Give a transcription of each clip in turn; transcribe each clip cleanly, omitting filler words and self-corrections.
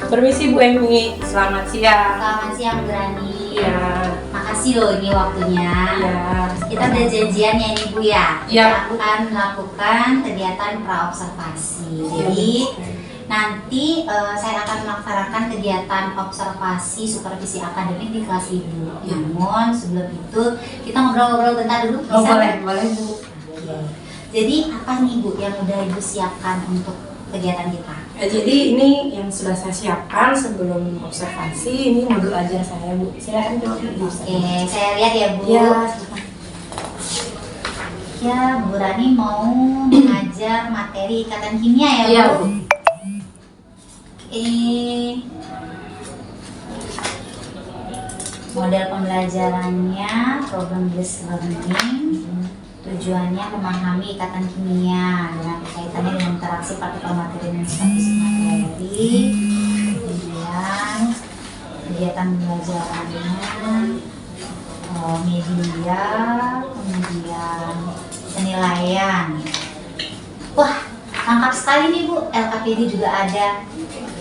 Permisi Bu Emi, selamat siang. Selamat siang Bu Rani. Iya. Makasih loh ini waktunya. Iya. Kita udah janjian ya ini Bu ya. Iya. Kita akan melakukan kegiatan praobservasi. Jadi nanti saya akan melaksanakan kegiatan observasi supervisi akademik di kelas Ibu. Namun sebelum itu kita ngobrol-ngobrol bentar dulu. Oh Bisa, boleh, Bu? boleh Bu. Oke. Jadi apa nih Bu yang udah Ibu siapkan untuk kegiatan kita? Jadi ini yang sudah saya siapkan sebelum observasi, ini modul ajar saya Bu. Silakan coba Bu. Oke, saya lihat ya Bu. Iya. Ya, Bu Rani mau mengajar materi ikatan kimia ya Bu? Iya Bu. Oke. Model pembelajarannya problem based learning. Tujuannya memahami ikatan kimia dengan kaitannya dengan interaksi partikel materi dan status materi. Kemudian kegiatan pembelajarannya media, kemudian penilaian. Wah, lengkap sekali nih Bu. LKPD juga ada.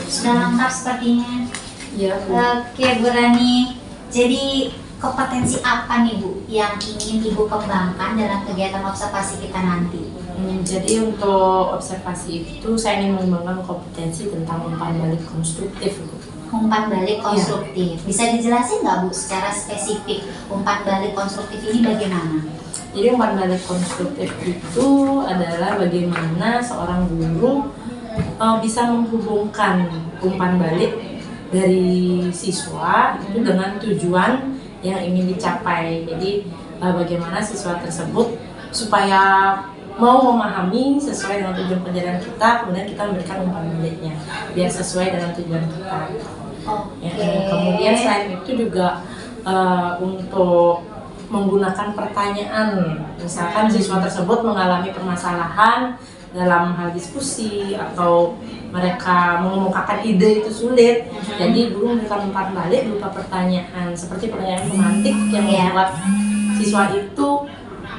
Sudah lengkap sepertinya. Iya Bu. Oke Bu Rani. Jadi kompetensi apa nih Bu yang ingin Ibu kembangkan dalam kegiatan observasi kita nanti? Jadi untuk observasi itu saya ingin mengembangkan kompetensi tentang umpan balik konstruktif Bu. Umpan balik konstruktif. Bisa dijelasin nggak Bu secara spesifik umpan balik konstruktif ini bagaimana? Jadi umpan balik konstruktif itu adalah bagaimana seorang guru bisa menghubungkan umpan balik dari siswa itu dengan tujuan yang ingin dicapai. Jadi bagaimana siswa tersebut supaya mau memahami sesuai dengan tujuan pelajaran kita, kemudian kita memberikan umpan baliknya biar sesuai dengan tujuan kita. Oke. Kemudian selain itu juga untuk menggunakan pertanyaan, misalkan siswa tersebut mengalami permasalahan dalam hal diskusi atau mereka mengemukakan ide itu sulit, jadi guru memberikan umpan balik berupa pertanyaan seperti pertanyaan pemantik yang membuat siswa itu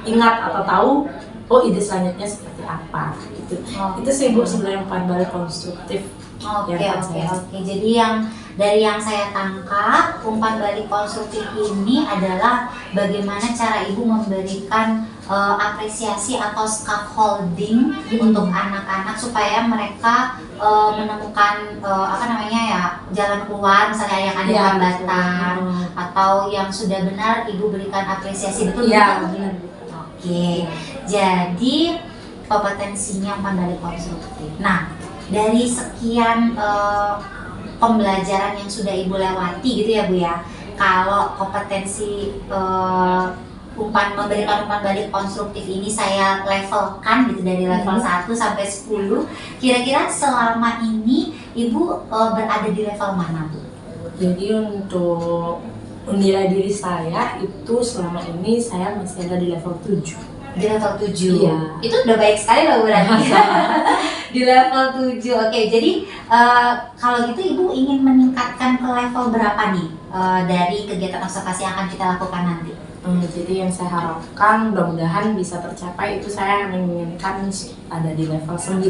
ingat atau tahu oh ide selanjutnya seperti apa gitu. Itu sih Bu sebenarnya umpan balik konstruktif. Oke. Jadi yang dari yang saya tangkap, umpan balik konstruktif ini adalah bagaimana cara Ibu memberikan apresiasi atau scaffolding untuk anak-anak supaya mereka menemukan jalan keluar, misalnya yang ada hambatan atau yang sudah benar Ibu berikan apresiasi, betul? Iya benar Bu. Oke. Jadi kompetensinya umpan balik konstruktif. Nah, dari sekian pembelajaran yang sudah Ibu lewati gitu ya Bu ya, kalau kompetensi memberikan umpan balik konstruktif ini saya levelkan gitu dari level 1 sampai 10, kira-kira selama ini Ibu berada di level mana Bu? Jadi untuk menilai diri saya itu selama ini saya masih ada di level 7. Di level 7. Iya. Itu udah baik sekali loh Bu Rani. Di level 7. Oke, jadi kalau gitu Ibu ingin meningkatkan ke level berapa nih dari kegiatan observasi yang akan kita lakukan nanti? Jadi yang saya harapkan mudah-mudahan bisa tercapai itu saya menginginkan ada di level 9.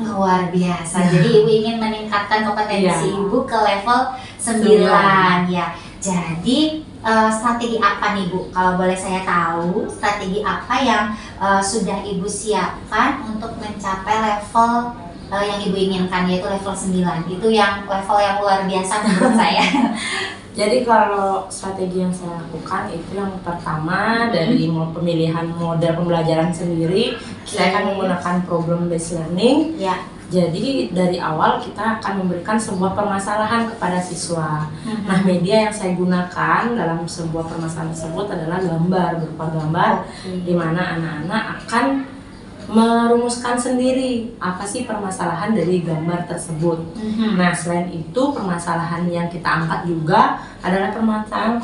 Luar biasa. Jadi Ibu ingin meningkatkan kompetensi Ibu ke level 9 ya. Jadi strategi apa nih Bu? Kalau boleh saya tahu, strategi apa yang sudah Ibu siapkan untuk mencapai level yang Ibu inginkan, yaitu level 9. Itu yang level yang luar biasa menurut saya. Jadi kalau strategi yang saya lakukan itu yang pertama dari pemilihan model pembelajaran sendiri, saya akan menggunakan problem based learning. Ya. Jadi dari awal kita akan memberikan sebuah permasalahan kepada siswa. Nah, media yang saya gunakan dalam sebuah permasalahan tersebut adalah gambar, berupa gambar di mana anak-anak akan merumuskan sendiri apa sih permasalahan dari gambar tersebut. Nah, selain itu permasalahan yang kita angkat juga adalah permasalahan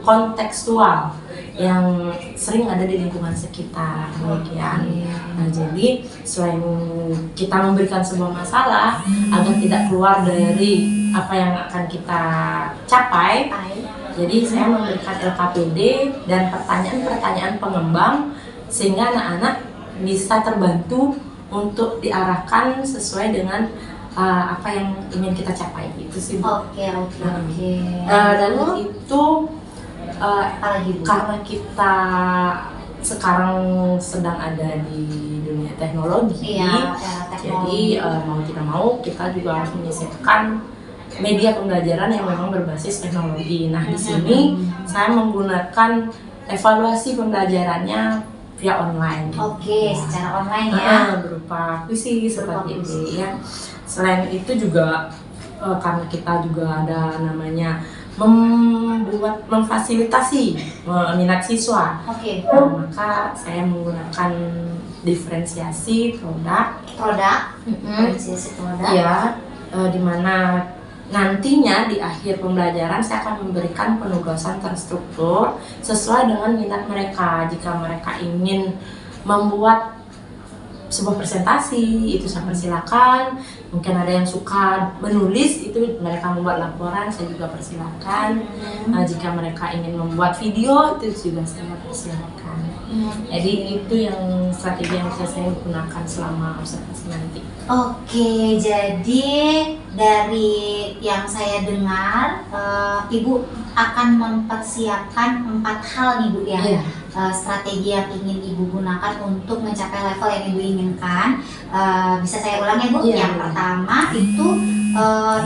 kontekstual yang sering ada di lingkungan sekitar, demikian. Nah, jadi selain kita memberikan sebuah masalah agar tidak keluar dari apa yang akan kita capai, jadi saya memberikan LKPD dan pertanyaan-pertanyaan pengembang sehingga anak-anak bisa terbantu untuk diarahkan sesuai dengan apa yang ingin kita capai gitu sih Bu. Oke. Dan itu Apalagi Bu? karena kita sekarang sedang ada di dunia teknologi, Iya, jadi mau tidak mau kita juga harus menyisipkan media pembelajaran yang memang berbasis teknologi. Nah, di sini saya menggunakan evaluasi pembelajarannya via online. Oke, secara online ya. Berupa kuisi seperti itu ya. Selain itu juga karena kita juga ada namanya memfasilitasi minat siswa. Oke. Maka saya menggunakan diferensiasi produk. Diferensiasi produk. Ya, di mana nantinya di akhir pembelajaran saya akan memberikan penugasan terstruktur sesuai dengan minat mereka. Jika mereka ingin membuat sebuah presentasi, itu saya persilakan. Mungkin ada yang suka menulis, itu mereka membuat laporan, saya juga persilakan. Jika mereka ingin membuat video, itu juga saya persilakan. Jadi itu yang strategi yang bisa saya gunakan selama observasi nanti. Oke, jadi dari yang saya dengar, Ibu akan mempersiapkan 4 hal nih Bu ya. Iya. Strategi yang ingin Ibu gunakan untuk mencapai level yang Ibu inginkan. Bisa saya ulang ya Bu? Iya. Yang pertama itu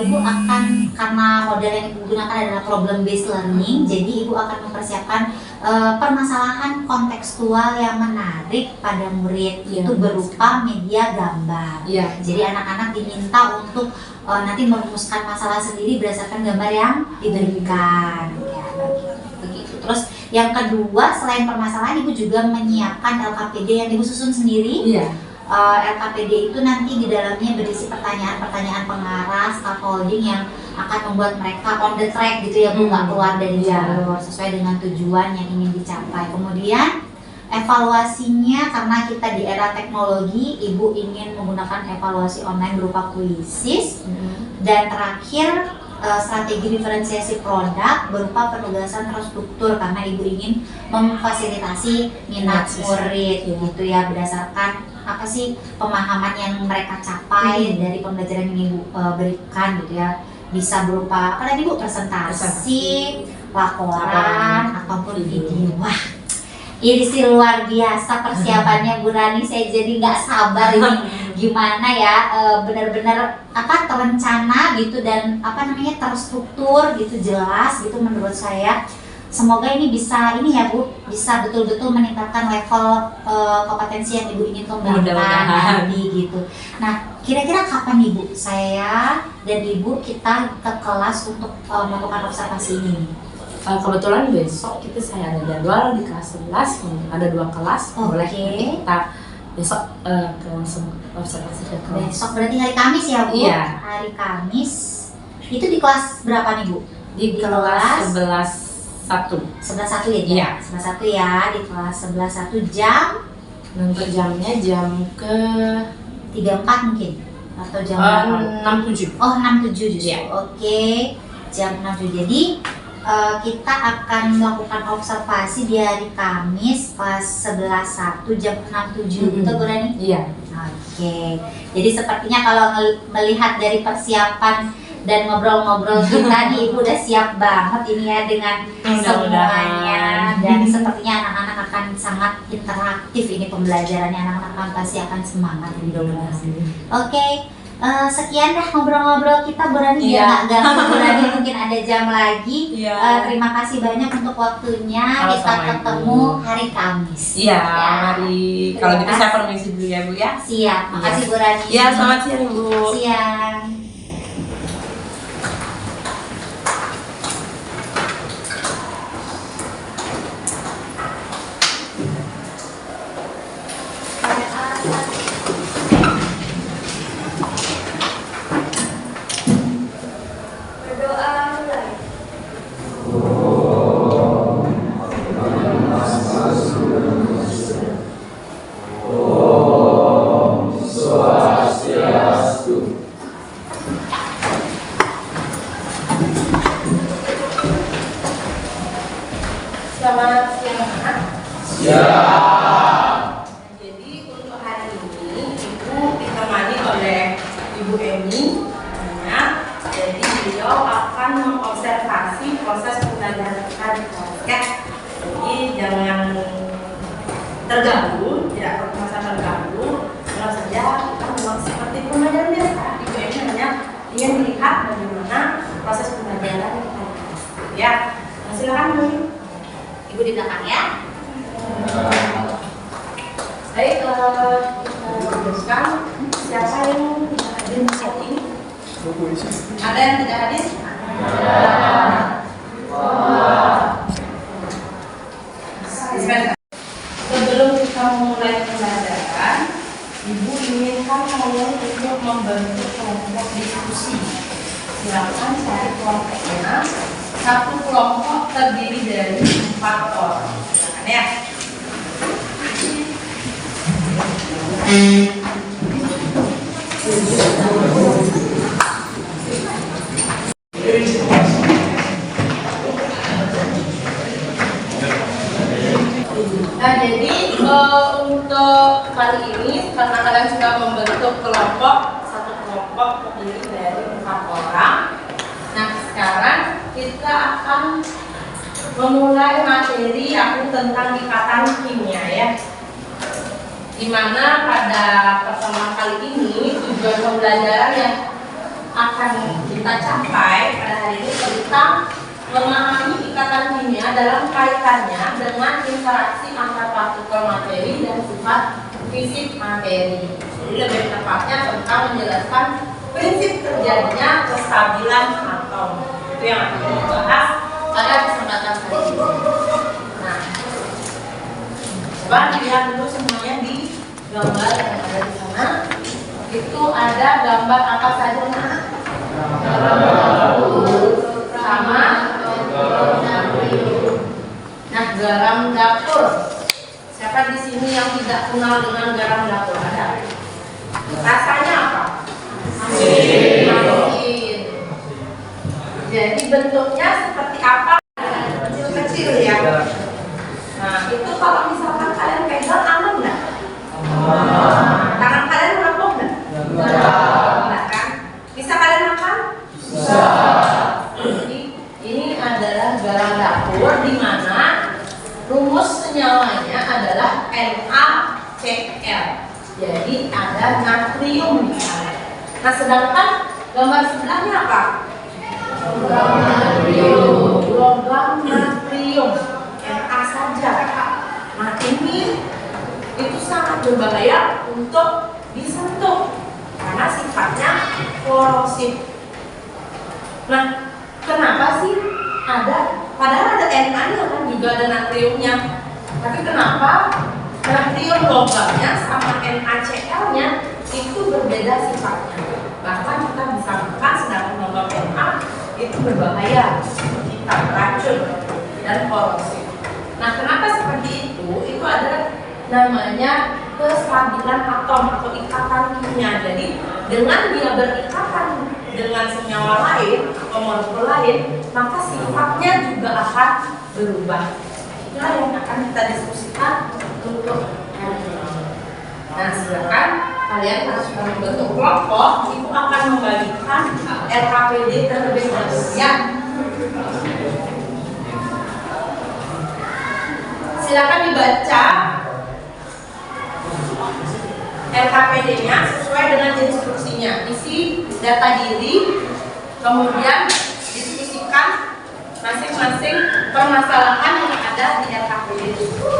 Ibu akan, karena model yang Ibu gunakan adalah problem based learning, jadi Ibu akan mempersiapkan permasalahan kontekstual yang menarik pada murid. Iya, itu berupa media gambar. Iya. Jadi anak-anak diminta untuk nanti merumuskan masalah sendiri berdasarkan gambar yang diberikan. Ya, begitu. Terus yang kedua, selain permasalahan, Ibu juga menyiapkan LKPD yang Ibu susun sendiri. Iya. LKPD itu nanti di dalamnya berisi pertanyaan-pertanyaan pengarah, scaffolding yang akan membuat mereka on the track gitu ya Bu, nggak keluar dari jalur, sesuai dengan tujuan yang ingin dicapai. Kemudian evaluasinya, karena kita di era teknologi, Ibu ingin menggunakan evaluasi online berupa kuisis. Dan terakhir, strategi diferensiasi produk berupa penugasan terstruktur, karena Ibu ingin memfasilitasi minat murid gitu ya, berdasarkan apa sih pemahaman yang mereka capai dari pembelajaran yang Ibu berikan gitu ya. Bisa berupa apa tadi Bu, presentasi, laporan, ataupun video. Wah, ini sih luar biasa persiapannya Bu Rani. Saya jadi nggak sabar ini gimana ya, benar-benar apa terencana gitu, dan apa namanya terstruktur gitu, jelas gitu menurut saya. Semoga ini bisa ya Bu, bisa betul-betul meningkatkan level kompetensi yang Ibu ingin kembangkan nanti gitu. Nah, kira-kira kapan nih Bu saya dan Ibu kita ke kelas untuk melakukan observasi ini? Kebetulan besok saya ada jadwal di kelas 11, ada 2 kelas. Boleh kita besok ke observasi ke kelas. Besok berarti hari Kamis ya Bu? Iya. Hari Kamis. Itu di kelas berapa nih Bu? Di kelas 11.1 ya? Iya. 11.1 ya, di kelas 11.1 jam. Nanti jamnya jam ke 34 mungkin? Atau jam 6.7. Oh, 6.7 justru. Iya. Oke, jam 6.7. Jadi kita akan melakukan observasi di hari Kamis kelas 11.1 jam 6.7. Betul Bu Rani? Iya. Oke. Jadi sepertinya kalau melihat dari persiapan dan ngobrol-ngobrol kita nih, Ibu udah siap banget ini ya dengan semuanya, dan sepertinya anak-anak akan sangat interaktif ini pembelajarannya, anak-anak pasti akan semangat mudah-mudahan. Oke, sekian dah ngobrol-ngobrol kita Bu Rani, biar nggak ganggu Bu Rani, mungkin ada jam lagi. Terima kasih banyak untuk waktunya. Kita ketemu hari Kamis. Iya, mari. Kalau gitu saya permisi dulu ya Bu ya. Siap, makasih Bu Rani. Iya, selamat siang Bu. Siang. terganggu, tidak merasa terganggu, kalau saja kita memang seperti pembelajaran biasa. Ibu ini hanya ingin melihat bagaimana proses pembelajaran yang kita lakukan. Ya, nah, silakan Bu. Ibu di belakang ya. Baik, kita teruskan. Siapa yang tidak hadir saat ini? Ada yang tidak hadir? Sebelum kita memulai pembelajaran, Ibu inginkan kalian untuk membentuk kelompok diskusi. Silakan cari kelompoknya. Satu kelompok terdiri dari 4 orang. Silakan ya. Nah, jadi untuk kali ini karena kalian sudah membentuk kelompok, satu kelompok terdiri dari 4 orang. Nah, sekarang kita akan memulai materi tentang ikatan kimia ya. Dimana pada pertemuan kali ini tujuan pembelajaran yang akan kita capai pada hari ini tentang memahami ikatan kimia dalam kaitannya dengan interaksi antar partikel materi dan sifat fisik materi. Jadi lebih tepatnya tentang menjelaskan prinsip terjadinya kestabilan atom. Itu yang akan kita bahas pada kesempatan kali ini. Nah, coba dilihat dulu semuanya di gambar yang ada di sana. Itu ada gambar apa saja, Nak? Sama. Nah, garam dapur. Siapa di sini yang tidak kenal dengan garam dapur? Ada? Rasanya apa? Asin. Jadi bentuknya seperti apa? Kecil-kecil ya. Nah, itu kalau misalkan kalian pegang aman nggak? Tangan kalian mengapung nggak? Enggak kan? Bisa kalian makan? Bisa. Jadi ini adalah garam dapur di mana rumus senyawanya adalah NaCl. Jadi ada natrium di sana. Nah, sedangkan gambar sebelahnya apa? Logam natrium, Na saja. Nah, ini itu sangat berbahaya untuk disentuh karena sifatnya korosif. Nah, kenapa sih ada? Padahal ada Na-nya kan, juga ada natriumnya. Tapi kenapa natrium logamnya sama NaCl-nya itu berbeda sifatnya? Bahkan kita bisa makan, sedangkan logam Na itu berbahaya, kita beracun dan korosif. Nah, kenapa seperti itu? Itu ada namanya kestabilan atom atau ikatan kimia. Jadi dengan dia berikatan dengan senyawa lain atau molekul lain, maka sifatnya juga akan berubah. Itulah yang akan kita diskusikan untuk hari ini. Nah, silakan kalian harus sudah membentuk kelompok, itu akan membagikan LKPD terlebih dahulu ya. Silakan dibaca LKPD-nya sesuai dengan instruksinya. Isi data diri, kemudian diskusikan masing-masing permasalahan yang ada di LKPD itu.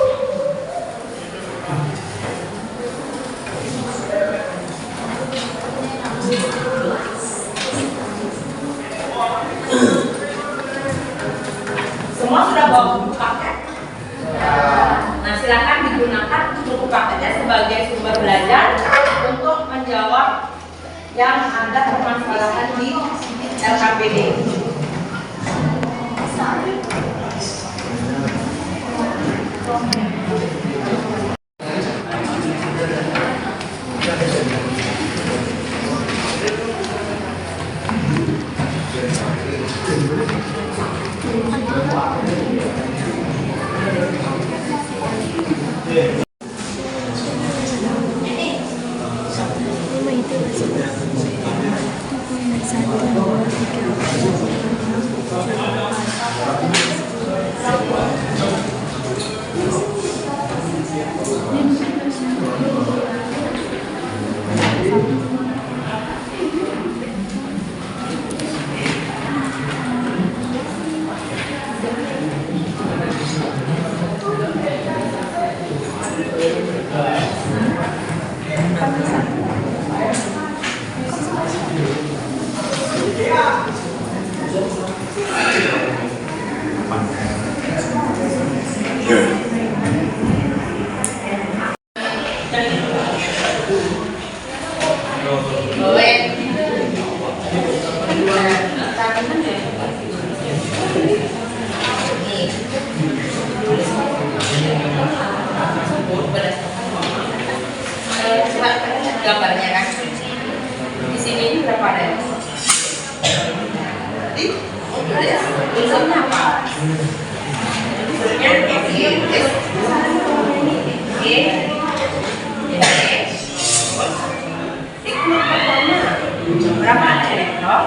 Semua sudah bawa buku paket? Nah, silakan digunakan buku paketnya sebagai sumber belajar untuk menjawab yang ada permasalahan di LKPD. Boleh. Gambarnya kan di sini ini berapa ada? Tulisannya apa? Tulisannya berapa ada elektron?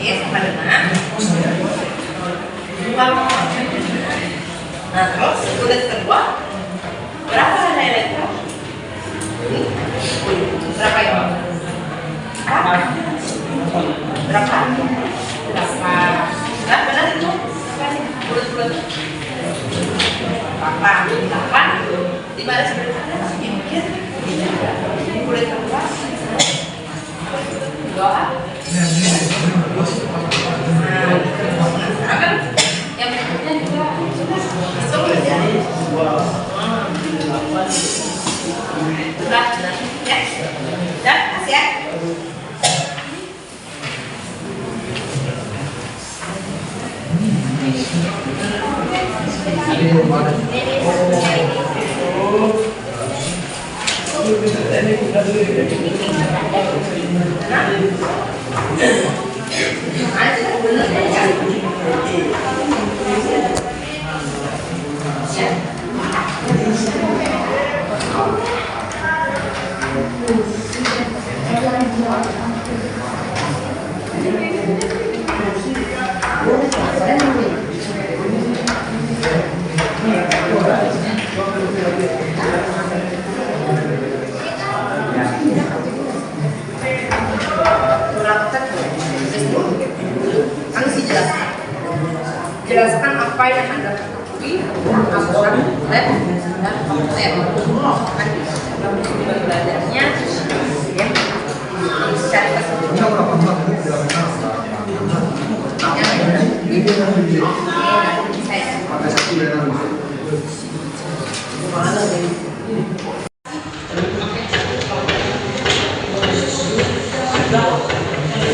Ya, benar. Sama dengan 2. Nah, terus tulis kedua berapa ada elektron? Berapa ya? Berapa? Berapa? Nah, benar itu. Tulis. Berapa? 8. Di mana sebenarnya masih mikir? Tulis kedua. 2. Akan yang berikutnya juga sudah ya, dan kasih ya. Jelaskan apa yang Anda ketahui tentang lab dan konsep. Belajarnya ya secara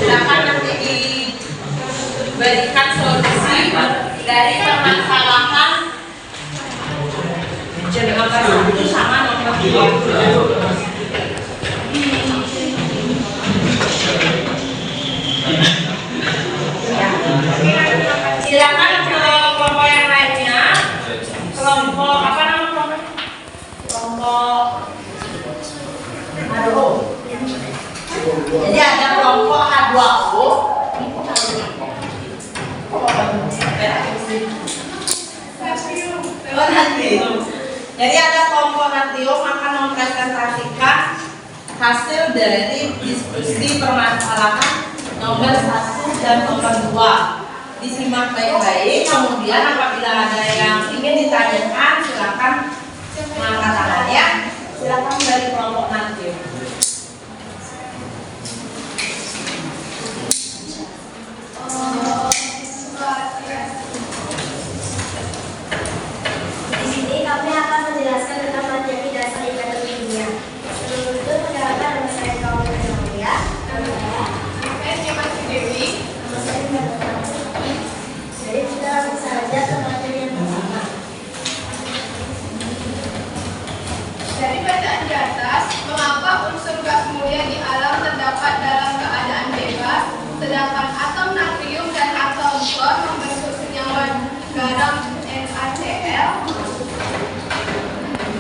silakan nanti diberikan solusi dari permasalahan nomor 1 sama nomor 2. Silakan ke kelompok yang lainnya. Kelompok apa nama kelompok? Kelompok A2O. Jadi ada kelompok A2O. Jadi ada kelompok natrium akan mempresentasikan hasil dari diskusi permasalahan nomor 1 dan nomor 2. Disimak baik-baik, kemudian apabila ada yang ingin ditanyakan silakan mengangkat tangan ya. Silakan dari kelompok natrium. Di sini kami akan menjelaskan tentang materi dasar ikatan kimia. Sebelum itu perkenalkan nama saya Kaum Maria. Nama saya Masih Dewi. Nama saya Mbak. Jadi kita langsung saja ke materi yang pertama. Dari bacaan di atas, mengapa unsur gas mulia di alam terdapat dalam keadaan bebas, sedangkan atom natrium dan atom klor membentuk senyawa garam NaCl?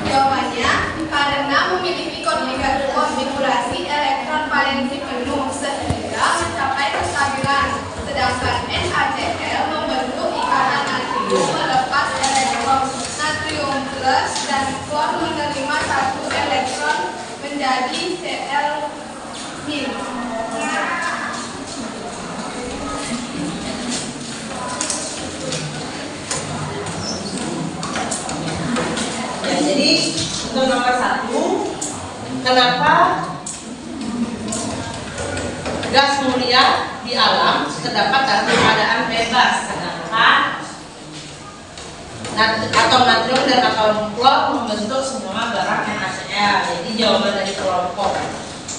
Jawabannya, karena memiliki konfigurasi elektron valensi penuh sehingga mencapai kestabilan, sedangkan NaCl membentuk ikatan natrium melepas elektron natrium plus dan klor menerima 1 elektron menjadi Cl-. Ya, jadi untuk nomor 1, kenapa gas mulia di alam terdapat dalam keadaan bebas? atom natrium dan atom klor membentuk semua garam NaCl. Jadi jawaban dari kelompok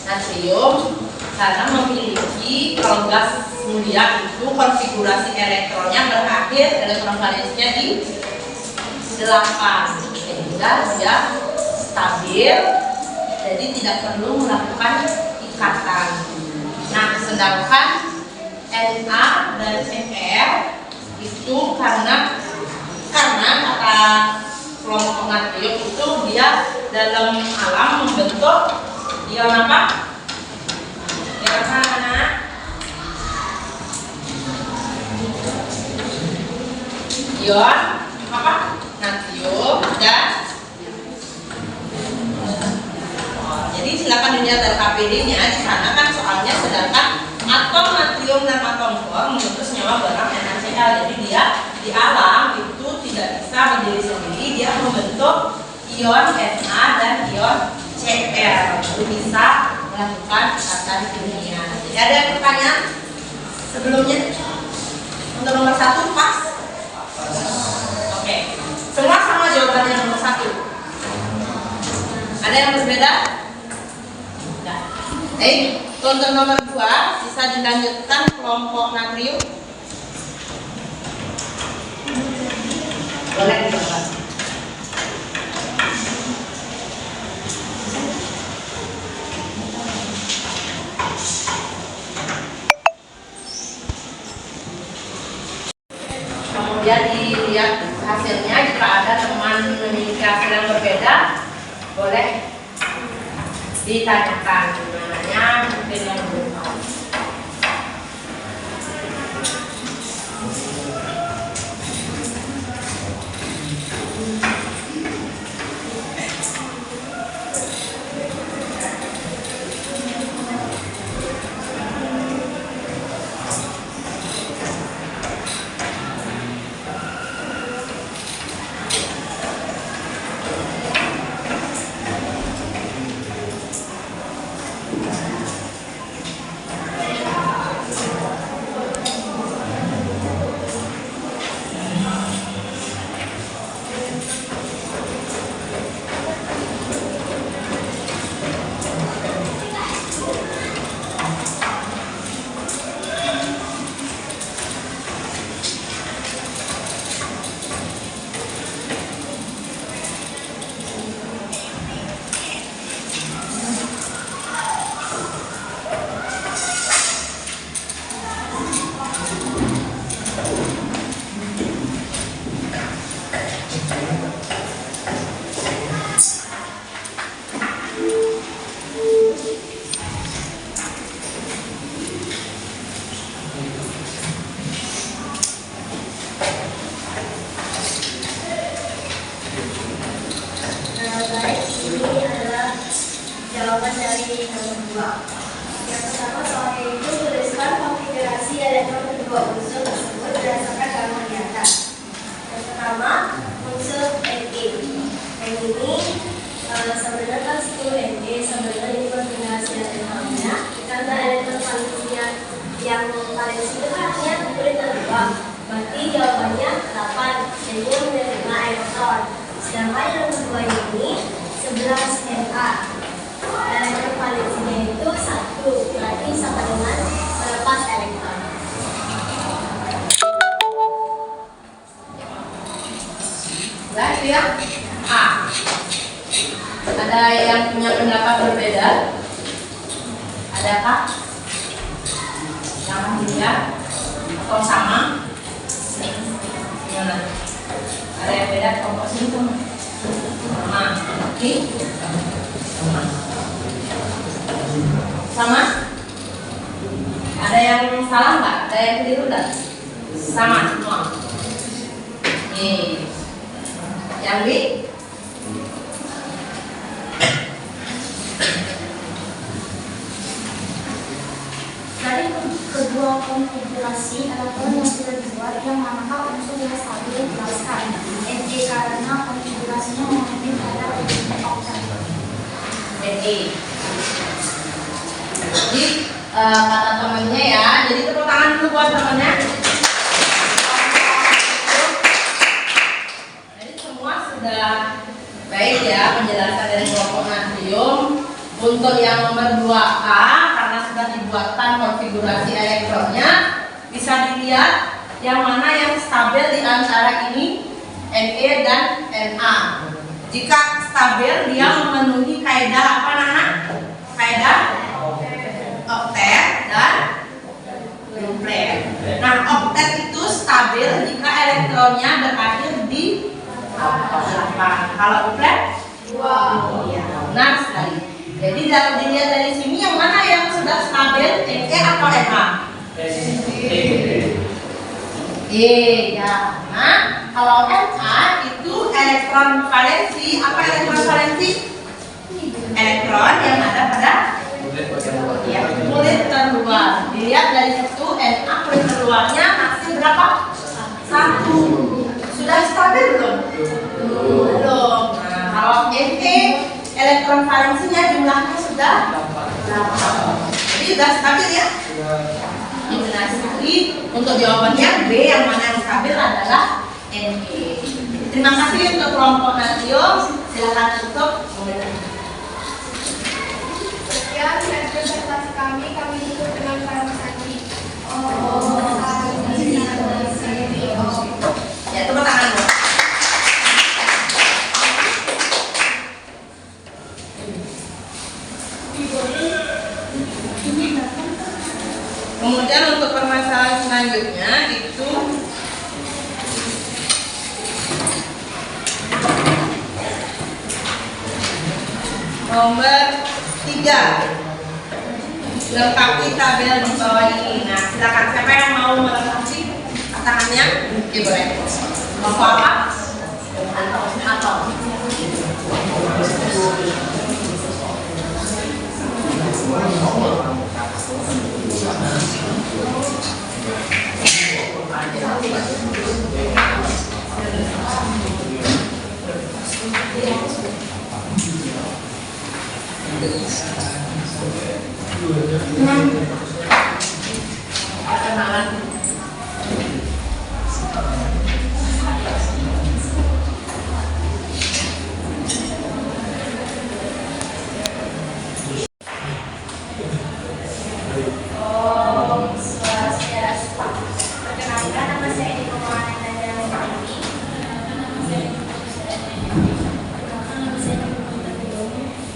natrium karena memiliki, kalau gas mulia itu konfigurasi elektronnya berakhir elektron valensinya di 8, sehingga dia stabil, jadi tidak perlu melakukan ikatan. Nah, sedangkan Na dan Cl itu karena kata kelompok natrium itu dia dalam alam membentuk ion apa? Ion apa, anak? Ion apa? Natrium dan jadi silakan dilihat dari KPD-nya. Di sana kan soalnya sedangkan atom natrium dan atom klor membentuk senyawa garam NaCl. Jadi dia di alam itu tidak bisa berdiri sendiri, dia membentuk ion Na dan ion Cl. Baru bisa melakukan ikatan kimia. Jadi ada yang pertanyaan sebelumnya? Untuk nomor 1 pas? Oke. Semua sama jawabannya nomor 1. Ada yang berbeda? Enggak. Untuk nomor 2 bisa dilanjutkan kelompok natrium. Boleh dicoba. Kemudian dilihat hasilnya, jika ada teman memiliki hasil yang berbeda, boleh ditanyakan gimananya, mungkin yang belum tahu. Jawaban dari nomor 2. Yang pertama soalnya itu tuliskan konfigurasi elektron kedua unsur tersebut berdasarkan gambar di atas. Yang pertama unsur Na. Yang ini sebenarnya kan 10 Na, sebenarnya ini konfigurasi elektronnya. Karena elektron valensinya yang valensi itu kan artinya kulit terbuang. Berarti jawabannya 8, jadi menerima elektron. Sedangkan yang kedua ini 11 Na. Elektron valensinya itu 1, berarti sama dengan melepas elektron. Nah, itu ya. A. Ada yang punya pendapat berbeda? Adakah? Yang tidak? Atau sama? Gimana? Ada yang beda kelompok sini tuh? Sama. Oke? Sama? Ada yang salah nggak? Ada yang keliru nggak? Sama semua. Nih. Yang B? Dari kedua konfigurasi elektron yang sudah dibuat, yang manakah unsur yang stabil dijelaskan. Na karena konfigurasinya mengacu pada oktet. Na. Jadi kata temannya ya, jadi tepuk tangan dulu buat temannya. penjelasan dari kelompok natrium. Untuk yang nomor 2A, karena sudah dibuatkan konfigurasi elektronnya, bisa dilihat yang mana yang stabil di antara ini, Na dan Na. Jika stabil, dia memenuhi kaidah apa, Nana? Kaidah oktet dan duplet. Nah, oktet itu stabil jika elektronnya berakhir di 8. Kalau duplet 2. Iya, benar sekali. Jadi kalau dilihat dari sini yang mana yang sudah stabil, Na atau Na? Ya. Nah, kalau Na itu elektron valensi. Apa elektron valensi? Elektron yang ada pada kulit terluar. Dilihat dari situ Na kulit terluarnya masih berapa? 1. Sudah stabil belum? Belum. Nah, kalau Na elektron valensinya jumlahnya sudah 8. Jadi sudah stabil ya? Ini benar sekali. Untuk jawabannya B, yang mana yang stabil adalah Na. Terima kasih untuk kelompok natrium. Silakan tutup. Sekian hasil presentasi kami tutup dengan farmakologi. Ya, tepuk tangan dulu. Kemudian untuk permasalahan selanjutnya itu nomor 3. Lengkapi tabel di bawah ini. Nah, silakan siapa yang mau melengkapi tangannya? Oke, boleh. Mau apa? Atau perkenalan. Perkenalkan, nama saya Edi Pemahaman.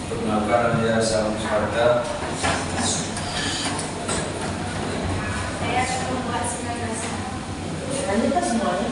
Perkenalkan, saya Salam Suharta. Saya akan membuat sinagasa. Lanjutkan semuanya.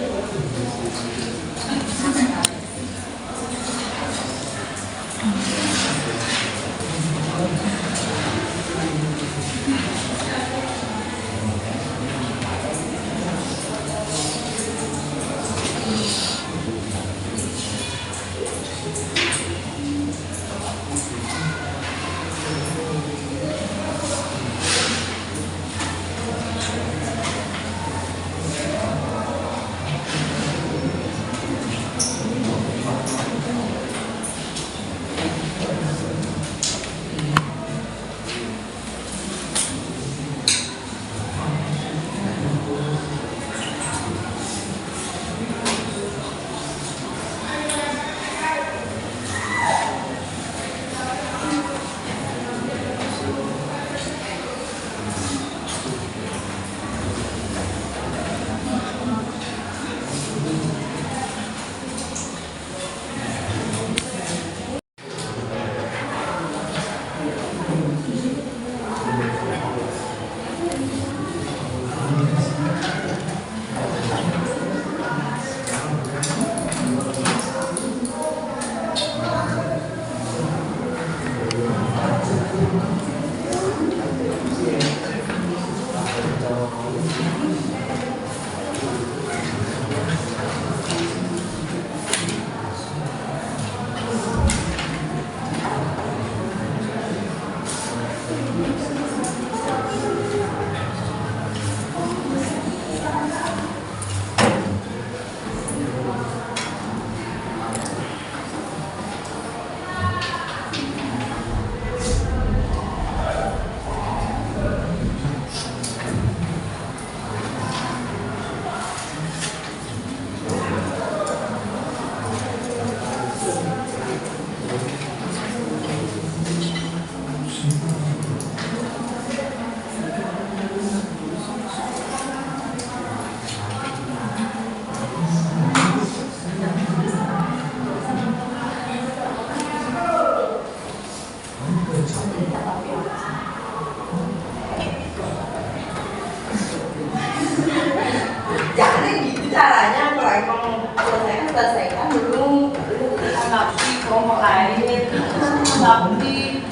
tapi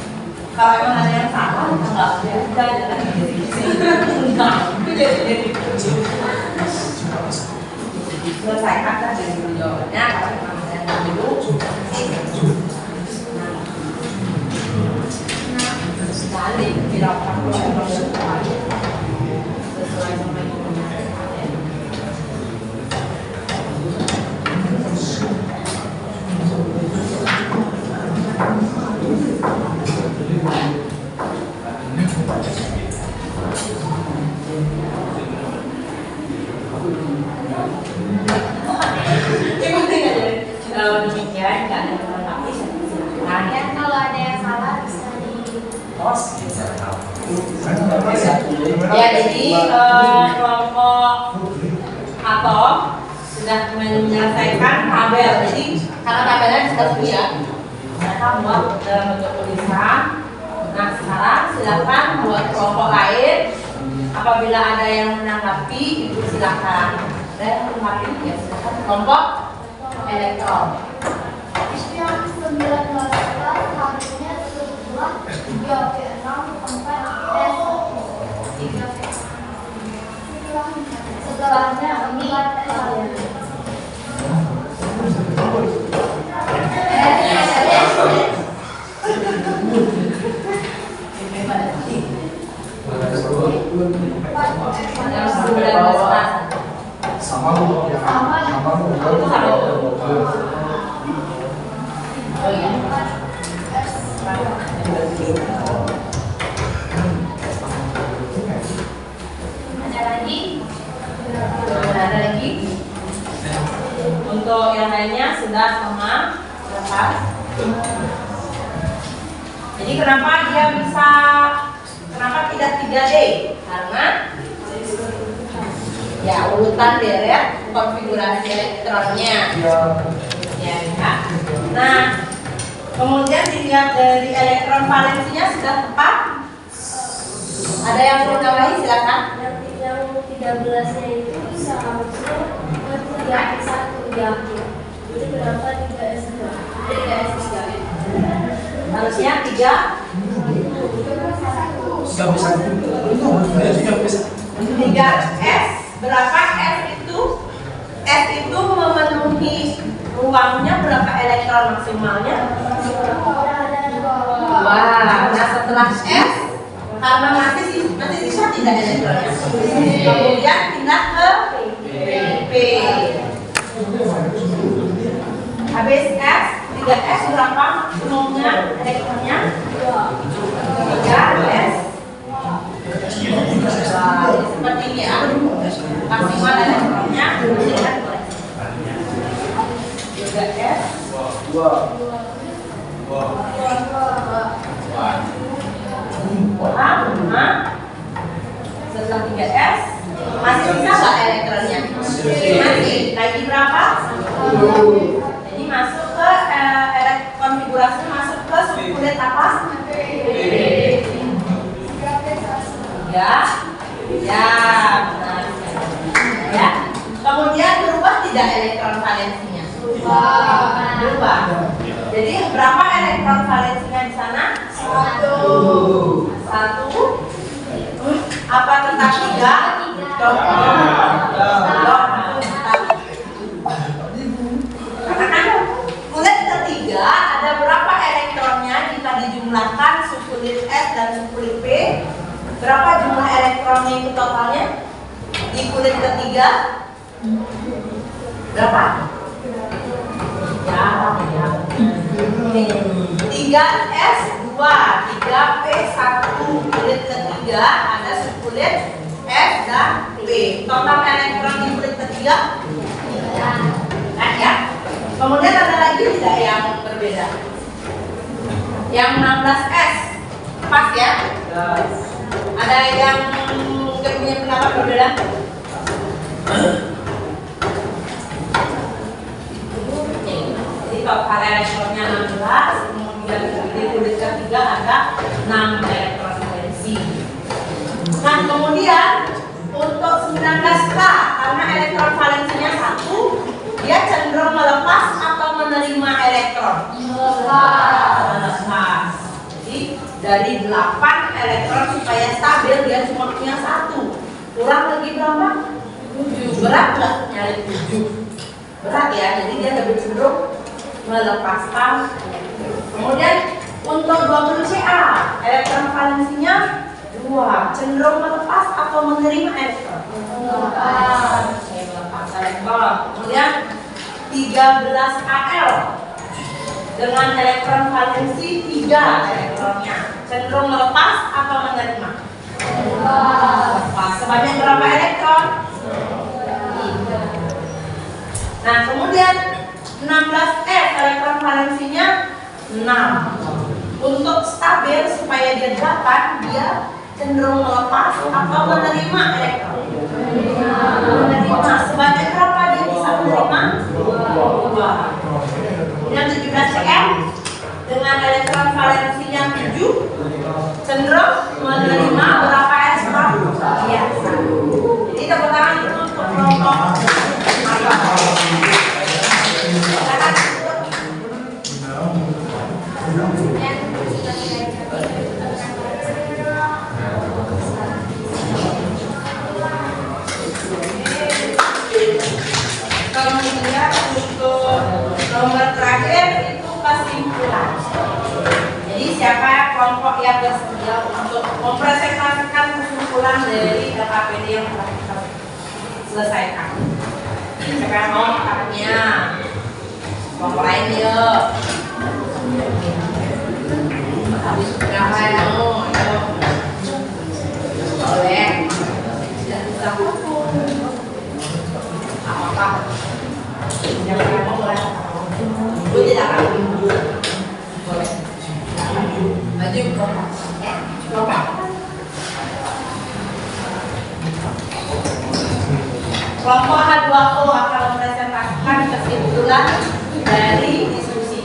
kalau emang ada yang salah nggak udah jangan enggak jadi selesaikan saja dulu jawabannya. Kalau memang ada yang dulu sekali dilakukan proses sesuai sama demikian, nggak ada yang melengkapi, silakan. Dan kalau ada yang salah bisa di Ya, jadi kelompok atom sudah menyelesaikan tabel. Jadi karena tabelnya sudah punya, mereka buat dalam bentuk tulisan. Nah, sekarang silakan buat kelompok lain. Apabila ada yang menanggapi, ibu silakan. Dan kemarin ya silakan kelompok elektron. yang 9 harusnya setelah 3V6 4S 3V6 setelahnya 4S. Sama Bu. Oh iya. Ada lagi? Ada lagi? Untuk yang lainnya sudah sama dapat. Jadi kenapa dia bisa, kenapa tidak 3D? Karena ya urutan deret konfigurasi elektronnya. Ya, ya. Nah, kemudian dilihat dari elektron valensinya sudah tepat. Ada yang mau tambahin silakan. Yang 13-nya itu seharusnya 3S1 ya. Jadi kenapa 3S2? 3S3. Harusnya 3S. Berapa S itu? S itu memenuhi ruangnya berapa elektron maksimalnya? Wah, nah setelah S karena masih sisa tidak elektronnya. Kemudian pindah ke P. Habis S, 3S berapa maksimumnya elektronnya? 3S. Wah, seperti ini ya. Maksimal elektronnya 3S. Setelah 3S masih bisa nggak elektronnya? Masih. Lagi berapa? Jadi masuk ke konfigurasi, masuk ke subunit apa? Ya, ya, benar. Ya. Kemudian berubah tidak elektron valensinya? Berubah. Jadi berapa elektron valensinya di sana? 1. Apa tetap 3? Katakan kulit ketiga ada berapa elektronnya jika dijumlahkan subkulit S dan subkulit P? Berapa jumlah elektronnya itu totalnya di kulit ketiga? Berapa? Ya. 3S2, 3P1 kulit ketiga ada subkulit S dan P. Total elektron di kulit ketiga? Nah ya. Kemudian ada lagi tidak yang berbeda? Yang 16S pas ya? Ada yang punya pendapat berbeda? Jadi total elektronnya 16, kemudian di kulit ketiga ada 6 elektron valensi. Nah kemudian untuk 19K karena elektron valensinya 1, dia cenderung melepas atau menerima elektron? Melepas. dari 8 elektron supaya stabil dia cuma punya 1. Kurang lagi berapa? 7. Berat nggak nyari 7? Berat ya, jadi dia lebih cenderung melepaskan. Kemudian untuk 20 Ca, elektron valensinya 2, cenderung melepas atau menerima elektron? Melepas. Melepas elektron. Kemudian 13 Al dengan elektron valensi 3 elektronnya, cenderung melepas atau menerima? Melepas. Sebanyak berapa elektron? 3. Nah, kemudian 16F elektron valensinya 6. Untuk stabil supaya dia dapat, dia cenderung melepas atau menerima elektron? Menerima. Sebanyak berapa dia bisa menerima? 2. Kemudian 17Cm dengan elektron valensinya 7, cenderung menerima berapa elektron? Iya, 1. Jadi tepuk tangan itu untuk kelompok kemudian untuk nomor terakhir itu kesimpulan. Jadi siapa kelompok yang bersedia untuk mempresentasikan kesimpulan dari LKPD yang telah kita selesaikan? Siapa yang mau angkatnya? Kelompok lain yuk. Habis berapa yang mau? Ayo. Boleh. Tidak bisa hukum. Apa-apa. Jangan mau boleh. Gue tidak akan minggu. Boleh. Maju kelompok. Kelompok. Kelompok H2O akan mempresentasikan kesimpulan dari diskusi.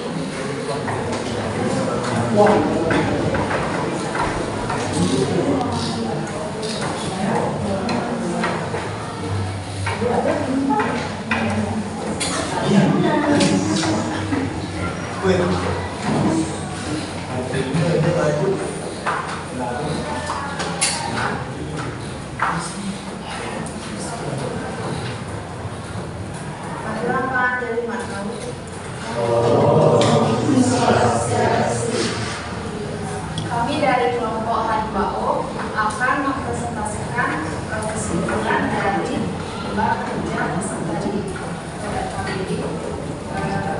Kami dari kelompok H2O akan mempresentasikan kesimpulan dari bab kerja peserta didik pada kali ini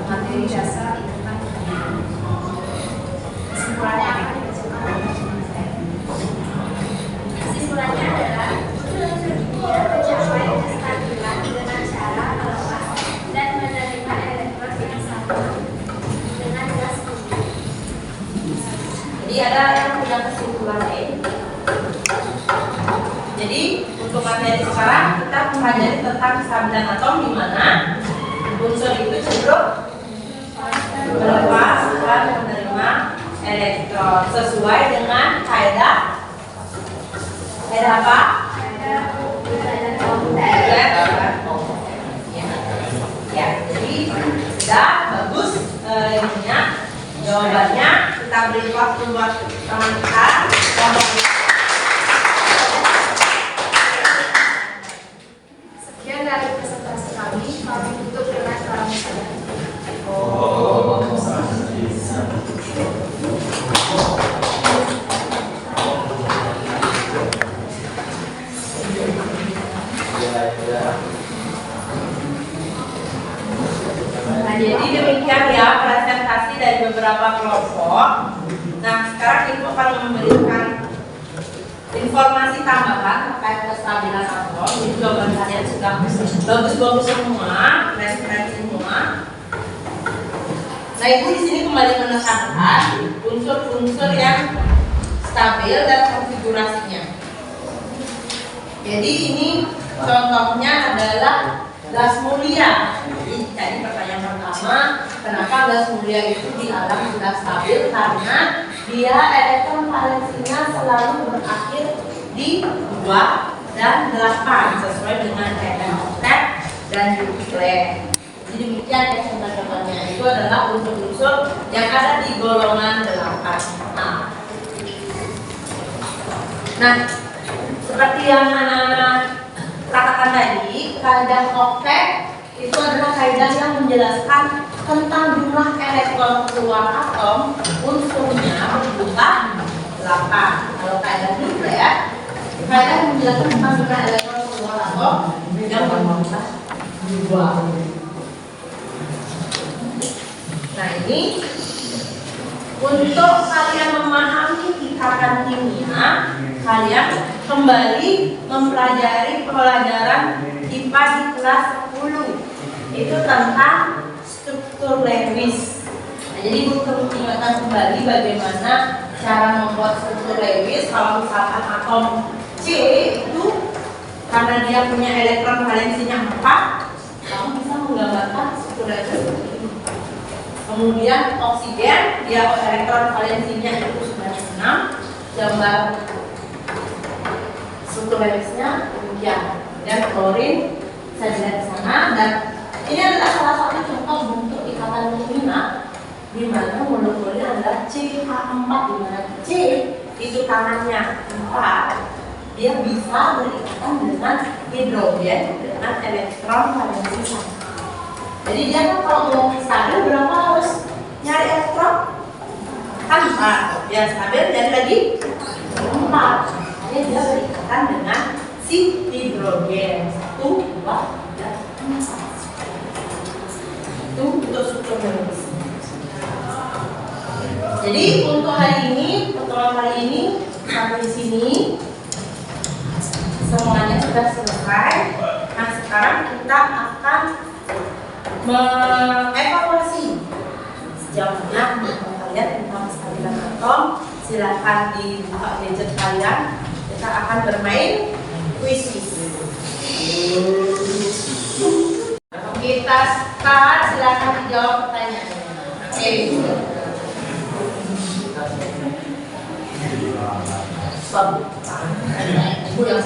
materi dasar ikutan kegiatan. Kesimpulannya akan dibacakan oleh Kesimpulannya adalah dia mencapai kestabilan dengan cara melepas dan menerima elektron yang sama dengan gas tinggi. Jadi ada yang punya kesimpulan lain. Jadi untuk materi sekarang kita mempelajari tentang kestabilan atom, di mana unsur itu cenderung melepas dan menerima elektron sesuai dengan kaidah apa? Ya, jadi sudah bagus ininya jawabannya. Kita beri waktu buat teman kita. sekian dari presentasi kami tutup dengan salam sadar. Nah, jadi demikian ya presentasi dari beberapa kelompok. Nah, sekarang Ibu akan memberikan informasi tambahan terkait kestabilan atom. Jadi jawaban kalian sudah bagus-bagus semua, keren-keren semua. Nah, Ibu di sini kembali menekankan unsur-unsur yang stabil dan konfigurasinya. Jadi ini contohnya adalah gas mulia. Jadi pertanyaan pertama, kenapa gas mulia itu di alam sudah stabil? Karena dia elektron valensinya selalu berakhir di 2 dan 8 sesuai dengan kaidah oktet dan Euclid. Jadi demikian ya contoh-contohnya. Itu adalah unsur-unsur yang ada di golongan 8. Nah, Nah, seperti yang anak-anak katakan tadi, kaidah Octet itu adalah kaidah yang menjelaskan tentang jumlah elektron keluar atom unsurnya berjumlah 8. Kalau kaidah nuklear, kaidah menjelaskan tentang jumlah elektron keluar atom yang berjumlah 2. Nah, ini untuk kalian memahami ikatan kimia, kalian kembali mempelajari pelajaran IPA di kelas 10. Itu tentang struktur Lewis. Nah, jadi Ibu perlu ingatkan kembali bagaimana cara membuat struktur Lewis. Kalau misalkan atom C itu karena dia punya elektron valensinya 4, kamu bisa menggambarkan struktur Lewis seperti ini. Kemudian oksigen, dia elektron valensinya itu sebanyak 6, gambar struktur Lewisnya demikian. Dan klorin saya lihat di sana, dan ini adalah salah satu contoh bentuk ikatan kimia di mana molekulnya adalah CH4, di mana C itu tangannya 4, dia bisa berikatan dengan hidrogen dengan elektron valensi 1. Jadi dia kan kalau mau stabil berapa harus nyari elektron? Kan 4. Biar stabil jadi lagi 4. Makanya dia berikatan dengan si hidrogen 1, 2, 3, 4. Itu untuk struktur Lewis. Jadi untuk hari ini, pertemuan hari ini sampai di sini semuanya sudah selesai. Nah, sekarang kita akan mengevaluasi sejauh mana kalian tentang kestabilan atom. Silahkan dibuka gadget kalian. Kita akan bermain quiz. Kita start, silahkan dijawab pertanyaannya. Oke. Ibu yang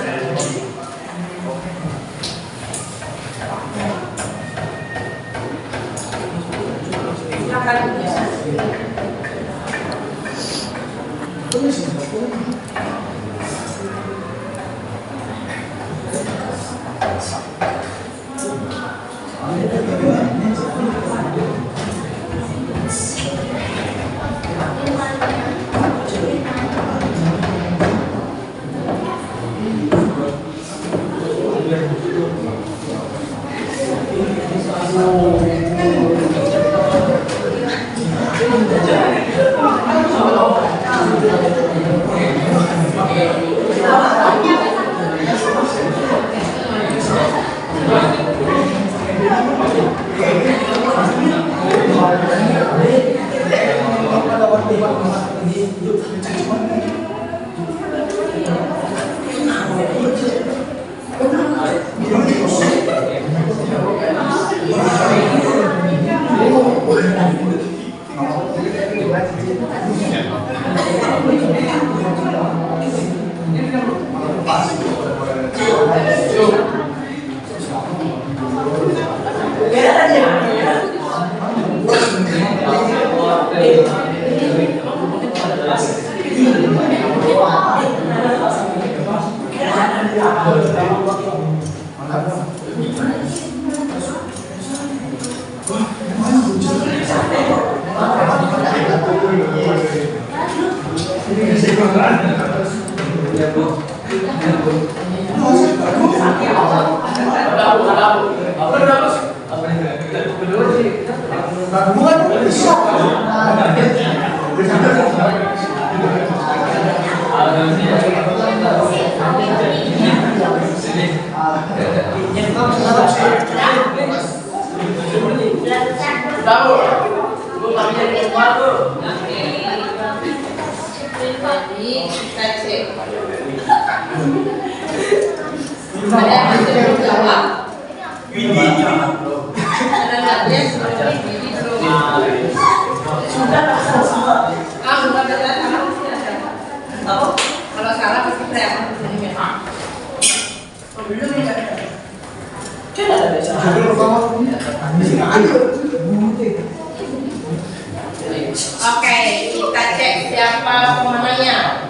Oke, kita cek siapa pemenangnya.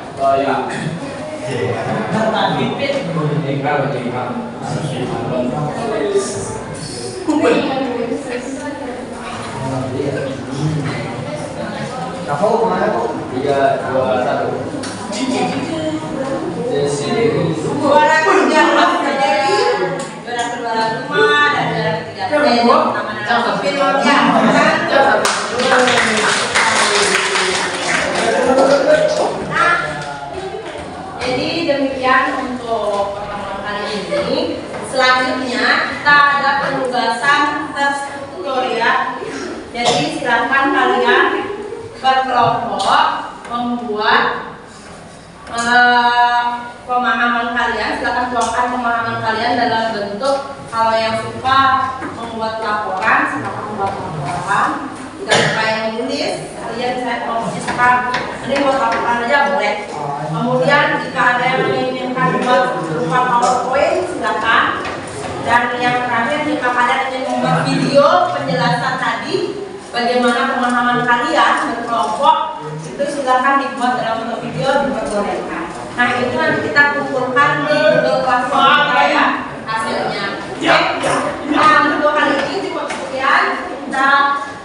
Kamu kemana? 3, 2, 1. Juara ketiga Dewi, juara kedua Luma, dan juara ketiga Jadi demikian untuk pertemuan kali ini. Selanjutnya kita ada penugasan terstruktur ya. Jadi silakan kalian berkelompok membuat pemahaman kalian. Silakan tuangkan pemahaman kalian dalam bentuk, kalau yang suka membuat laporan silakan membuat laporan. Jika suka yang menulis, kalian saya suka ini buat laporan aja boleh. Kemudian jika ada yang menginginkan buat berupa PowerPoint silakan. Dan yang terakhir, jika kalian ingin membuat video penjelasan tadi bagaimana pemahaman kalian berkelompok, itu silakan dibuat dalam bentuk video, diperbolehkan. Nah itu nanti kita kumpulkan di Google Classroom kita ya hasilnya. Oke. Nah untuk kali ini cukup sekian, kita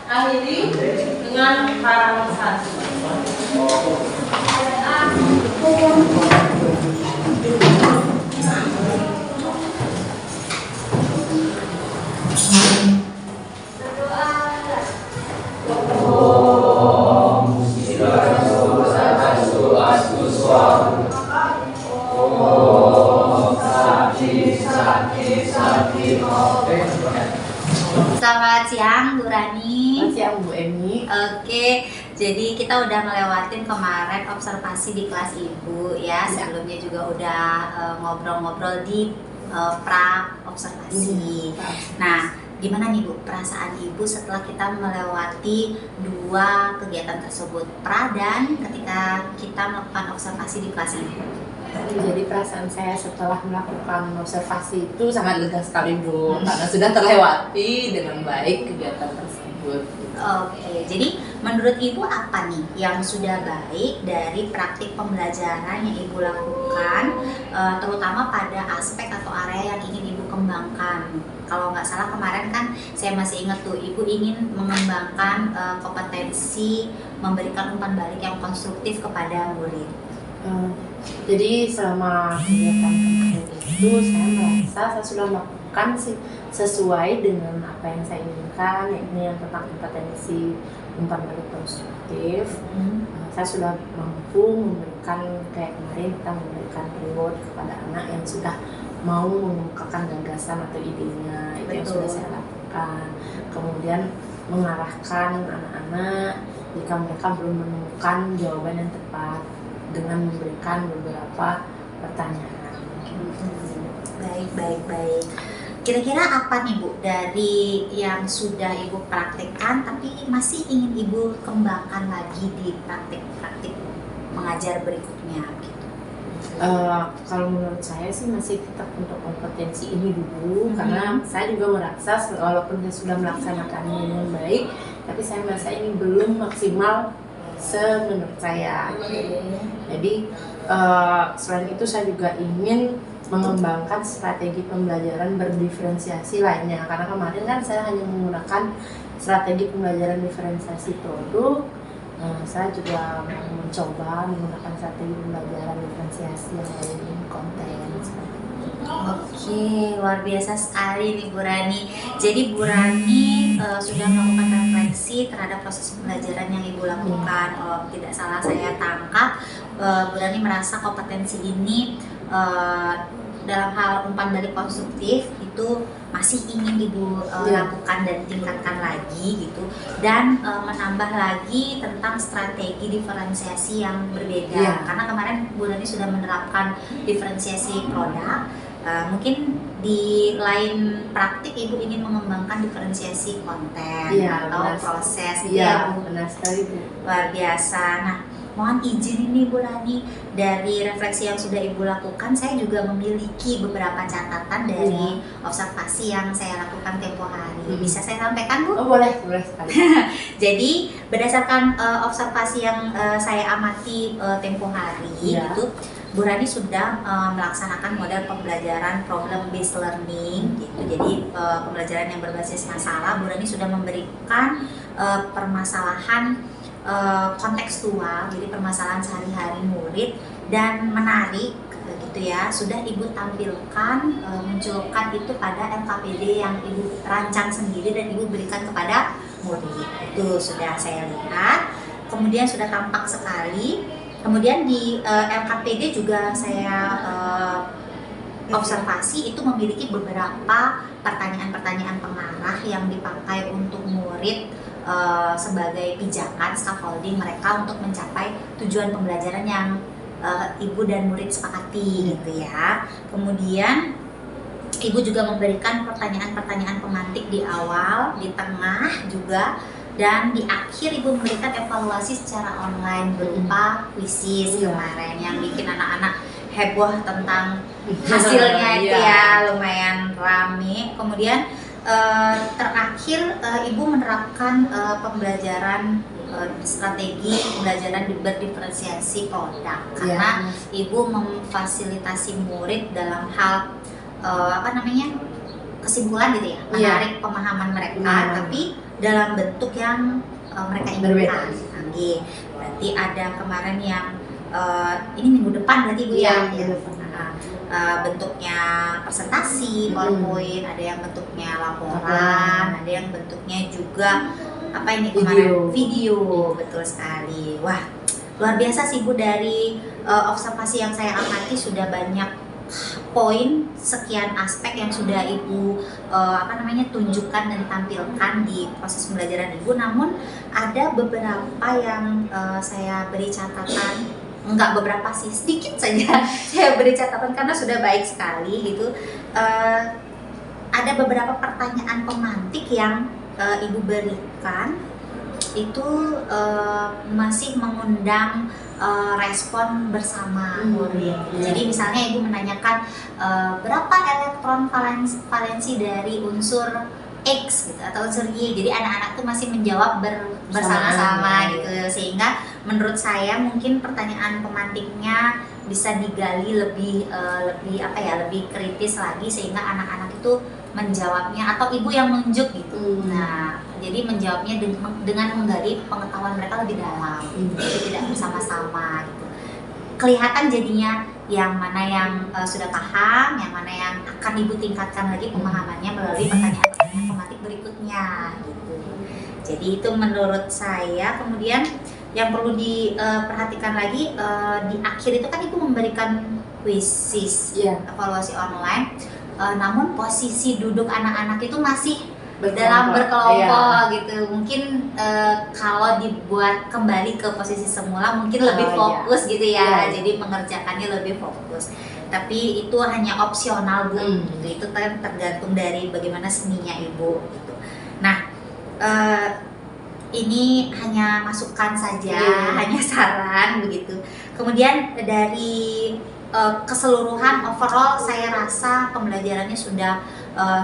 akhiri dengan parafrase. Selamat siang Bu Rani. Selamat siang Bu Emi. Oke, jadi kita udah ngelewatin kemarin observasi di kelas Ibu ya. Sebelumnya juga udah ngobrol-ngobrol di pra observasi. Nah, gimana nih Bu perasaan Ibu setelah kita melewati dua kegiatan tersebut, pra dan ketika kita melakukan observasi di kelas Ibu? Jadi perasaan saya setelah melakukan observasi itu sangat lega sekali Bu, karena sudah terlewati dengan baik kegiatan tersebut. Oke, jadi menurut Ibu apa nih yang sudah baik dari praktik pembelajaran yang Ibu lakukan, terutama pada aspek atau area yang ingin Ibu kembangkan? Kalau nggak salah kemarin kan saya masih ingat tuh Ibu ingin mengembangkan kompetensi memberikan umpan balik yang konstruktif kepada murid. Jadi selama kegiatan kemarin itu saya merasa saya sudah melakukan sesuai dengan apa yang saya inginkan, yakni yang tentang kompetensi umpan balik konstruktif. Saya sudah mampu memberikan, kayak kemarin kita memberikan reward kepada anak yang sudah mau mengungkapkan gagasan atau idenya, itu yang sudah saya lakukan. Kemudian mengarahkan anak-anak jika mereka belum menemukan jawaban yang tepat dengan memberikan beberapa pertanyaan. Baik. Kira-kira apa nih Bu dari yang sudah Ibu praktekkan tapi masih ingin Ibu kembangkan lagi di praktik-praktik mengajar berikutnya gitu? Kalau menurut saya sih masih tetap untuk kompetensi ini dulu, karena saya juga merasa walaupun saya sudah melaksanakannya dengan baik, tapi saya merasa ini belum maksimal menurut saya. Jadi selain itu saya juga ingin mengembangkan strategi pembelajaran berdiferensiasi lainnya, karena kemarin kan saya hanya menggunakan strategi pembelajaran diferensiasi produk. Saya juga mencoba menggunakan strategi pembelajaran diferensiasi yang lain, konten seperti itu. Oke, luar biasa sekali nih Bu Rani. Jadi Bu Rani sudah melakukan refleksi terhadap proses pembelajaran yang Ibu lakukan. Kalau tidak salah saya tangkap, Bu Rani merasa kompetensi ini dalam hal umpan balik konstruktif itu masih ingin Ibu lakukan dan tingkatkan lagi gitu, dan menambah lagi tentang strategi diferensiasi yang berbeda. Karena kemarin Bu Rani sudah menerapkan diferensiasi produk. Mungkin di lain praktik Ibu ingin mengembangkan diferensiasi konten atau proses gitu ya Bu. Benar sekali Bu. Luar biasa. Nah, mohon izin ini Bu Rani, dari refleksi yang sudah Ibu lakukan, saya juga memiliki beberapa catatan dari observasi yang saya lakukan tempo hari. Bisa saya sampaikan Bu? Oh boleh sekali. Jadi berdasarkan observasi yang saya amati tempo hari gitu, Bu Rani sudah melaksanakan model pembelajaran problem based learning gitu. Jadi pembelajaran yang berbasis masalah. Bu Rani sudah memberikan permasalahan kontekstual, jadi permasalahan sehari-hari murid dan menarik gitu ya. Sudah Ibu tampilkan, munculkan itu pada LKPD yang Ibu rancang sendiri dan Ibu berikan kepada murid. Itu sudah saya lihat. Kemudian sudah tampak sekali. Kemudian di LKPD juga saya observasi itu memiliki beberapa pertanyaan-pertanyaan pengarah yang dipakai untuk murid sebagai pijakan scaffolding mereka untuk mencapai tujuan pembelajaran yang ibu dan murid sepakati gitu ya. Kemudian ibu juga memberikan pertanyaan-pertanyaan pemantik di awal, di tengah juga, dan di akhir ibu memberikan evaluasi secara online berupa quizzes kemarin yang bikin anak-anak heboh tentang hasilnya itu ya, lumayan rame. Kemudian terakhir ibu menerapkan pembelajaran strategi pembelajaran berdiferensiasi produk karena ibu memfasilitasi murid dalam hal kesimpulan gitu ya, menarik pemahaman mereka tapi dalam bentuk yang mereka inginkan. Berarti ada kemarin yang ini minggu depan berarti ibu bentuknya presentasi, PowerPoint, ada yang bentuknya laporan, ada yang bentuknya juga video. Betul sekali. Wah, luar biasa sih Bu, dari observasi yang saya amati sudah banyak poin, sekian aspek yang sudah Ibu tunjukkan dan tampilkan di proses pembelajaran Ibu. Namun ada beberapa yang saya beri catatan, enggak beberapa sih, sedikit saja saya beri catatan karena sudah baik sekali gitu. Ada beberapa pertanyaan pemantik yang Ibu berikan itu masih mengundang respon bersama murid. Jadi misalnya ibu menanyakan berapa elektron valensi dari unsur X gitu atau unsur Y. Jadi anak-anak tuh masih menjawab bersama-sama gitu. Sehingga menurut saya mungkin pertanyaan pemantiknya bisa digali lebih kritis lagi sehingga anak-anak itu menjawabnya atau ibu yang menunjuk gitu. Nah, jadi menjawabnya dengan menggali pengetahuan mereka lebih dalam, jadi tidak bersama-sama gitu. Kelihatan jadinya yang mana yang sudah paham, yang mana yang akan ibu tingkatkan lagi pemahamannya melalui pertanyaan-pertanyaan pemantik berikutnya gitu. Jadi itu menurut saya. Kemudian yang perlu diperhatikan lagi di akhir itu kan ibu memberikan quizzes, evaluasi online. Namun posisi duduk anak-anak itu masih dalam berkelompok gitu. Mungkin kalau dibuat kembali ke posisi semula mungkin lebih fokus gitu ya. Jadi mengerjakannya lebih fokus. Tapi itu hanya opsional Bu. Gitu. Itu kan tergantung dari bagaimana seninya ibu gitu. Nah, ini hanya masukan saja, hanya saran begitu. Kemudian dari keseluruhan overall saya rasa pembelajarannya sudah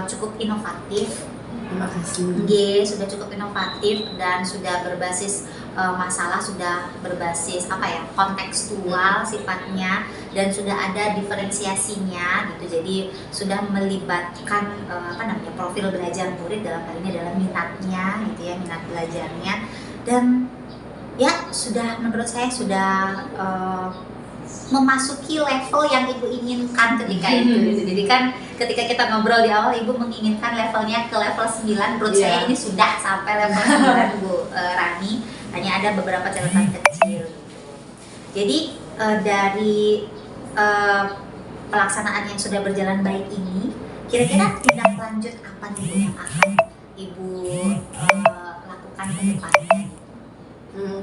cukup inovatif. Terima kasih. Sudah cukup inovatif dan sudah berbasis masalah, sudah berbasis kontekstual sifatnya dan sudah ada diferensiasinya gitu. Jadi sudah melibatkan profil belajar murid, dalam hal ini adalah minatnya gitu ya, minat belajarnya, dan ya sudah menurut saya sudah memasuki level yang ibu inginkan ketika itu gitu. Jadi kan ketika kita ngobrol di awal ibu menginginkan levelnya ke level 9, menurut saya ini sudah sampai level 9 Bu Rani, hanya ada beberapa catatan kecil gitu. Jadi dari pelaksanaan yang sudah berjalan baik ini, kira-kira tindak lanjut apa nih Bu yang akan ibu lakukan ke depannya?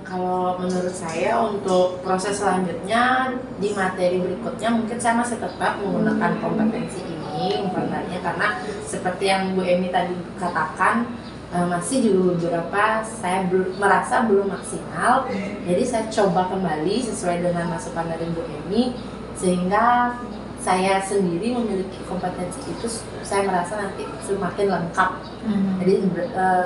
Kalau menurut saya untuk proses selanjutnya di materi berikutnya mungkin saya masih tetap menggunakan kompetensi ini umpamanya, karena seperti yang Bu Emi tadi katakan masih juga beberapa saya merasa belum maksimal. Jadi saya coba kembali sesuai dengan masukan dari Bu Emi sehingga saya sendiri memiliki kompetensi itu, saya merasa nanti semakin lengkap. Jadi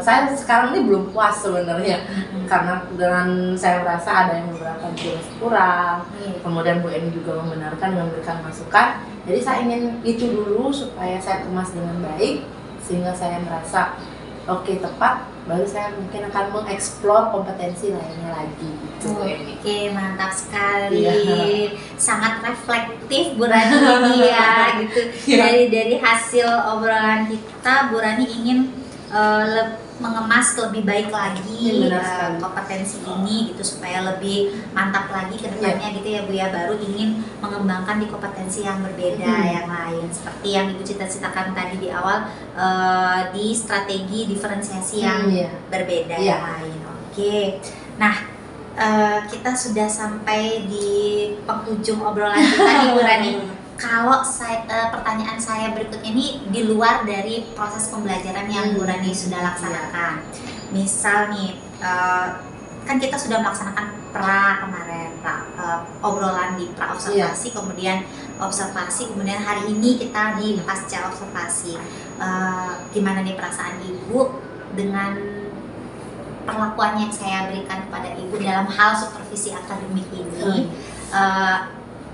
saya sekarang ini belum puas sebenarnya, karena dengan saya merasa ada yang beberapa jurus kurang. Kemudian Bu Eni juga membenarkan dengan memberikan masukan. Jadi saya ingin itu dulu supaya saya kemas dengan baik, sehingga saya merasa oke, tepat, baru saya mungkin akan mengeksplor kompetensi lainnya lagi gitu. Oke, mantap sekali. Iya. Sangat reflektif Bu Rani ini ya gitu. Dari hasil obrolan kita, Bu Rani ingin mengemas lebih baik lagi Benar sekali. kompetensi ini gitu supaya lebih mantap lagi ke depannya gitu ya Bu ya. Baru ingin mengembangkan di kompetensi yang berbeda yang lain seperti yang Ibu cita-citakan tadi di awal, di strategi diferensiasi yang berbeda yang lain. Oke. Nah, kita sudah sampai di penghujung obrolan kita nih Bu Rani. Kalau pertanyaan saya berikutnya ini di luar dari proses pembelajaran yang Bu Rani sudah laksanakan. Misal nih, kan kita sudah melaksanakan pra kemarin, obrolan di pra observasi, kemudian observasi, kemudian hari ini kita di pasca observasi. Gimana nih perasaan Ibu dengan perlakuan yang saya berikan kepada Ibu dalam hal supervisi akademik ini?